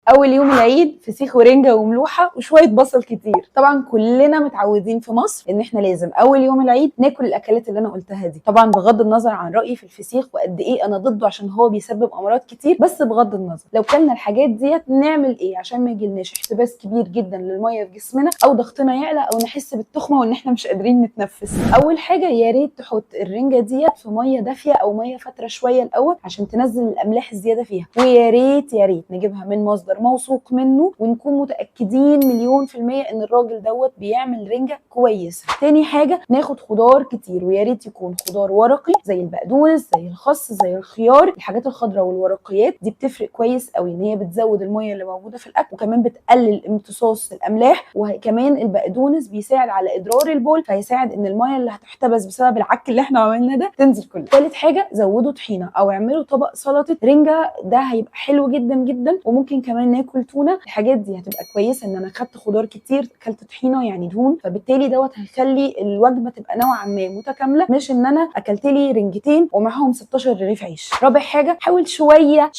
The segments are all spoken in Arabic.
اول يوم العيد فسيخ ورنجه وملوحه وشويه بصل كتير. طبعا كلنا متعودين في مصر ان احنا لازم اول يوم العيد ناكل الاكلات اللي انا قلتها دي، طبعا بغض النظر عن رايي في الفسيخ وقد ايه انا ضده عشان هو بيسبب امراض كتير، بس بغض النظر لو كلنا الحاجات ديت نعمل ايه عشان ما يجيلناش احتباس كبير جدا للميه في جسمنا او ضغطنا يعلى او نحس بالتخمه وان احنا مش قادرين نتنفس. اول حاجه يا ريت تحط الرنجه ديت في ميه دافيه او ميه فتره شويه الاول عشان تنزل الاملاح الزياده فيها، ويا ريت نجيبها من مصدر موثوق منه ونكون متاكدين مليون في الميه ان الراجل دوت بيعمل رنجه كويسه. تاني حاجه ناخد خضار كتير، ويا ريت يكون خضار ورقي زي البقدونس زي الخس زي الخيار. الحاجات الخضراء والورقيات دي بتفرق كويس قوي ان هي بتزود الميه اللي موجوده في الاكل وكمان بتقلل امتصاص الاملاح، وكمان البقدونس بيساعد على ادرار البول فيساعد ان الميه اللي هتحتبس بسبب العك اللي احنا عملناه ده تنزل كله. تالت حاجه زودوا طحينه او اعملوا طبق سلطه رنجه، ده هيبقى حلو جدا جدا. وممكن كمان ناكل تونه. الحاجات دي هتبقى كويسه ان انا خدت خضار كتير، اكلت طحينه يعني دهون، فبالتالي دوت هيخلي الوجبه تبقى نوعا ما متكامله، مش ان انا اكلت لي رنجتين ومعاهم 16 رغيف عيش. رابع حاجه حاول شويه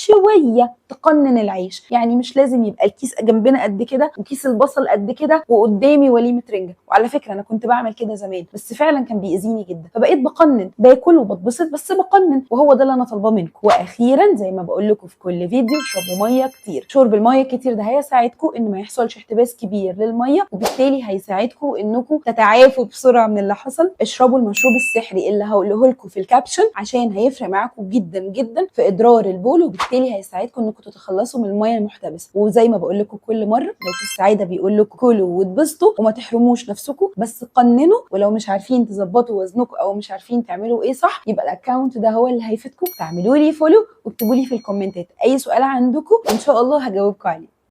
تقنن العيش، يعني مش لازم يبقى الكيس جنبنا قد كده وكيس البصل قد كده وقدامي وليمه رنجه. وعلى فكره انا كنت بعمل كده زمان بس فعلا كان بيأذيني جدا، فبقيت بقنن، باكل وبتبسط بس بقنن، وهو ده اللي انا طالباه منكم. واخيرا زي ما بقول لكم في كل فيديو اشربوا ميه كتير. شرب الميه الكتير ده هيساعدكم ان ما يحصلش احتباس كبير للميه، وبالتالي هيساعدكم انكم تتعافوا بسرعه من اللي حصل. اشربوا المشروب السحري اللي هقوله لكم في الكابشن عشان هيفرق معاكم جدا جدا في ادرار البول، وبالتالي هيساعدكم انكم تتخلصوا من الميه المحتبسه. وزي ما بقول لكم كل مره بيت السعاده بيقول لكم كلوا واتبسطوا وما تحرموش نفسكم، بس قننوا. ولو مش عارفين تظبطوا وزنكم او مش عارفين تعملوا ايه صح، يبقى الاكونت ده هو اللي هيفيدكم. تعملوا لي فولو واكتبوا لي في الكومنتات اي سؤال عندكم وان شاء الله هجاوبكم عليه.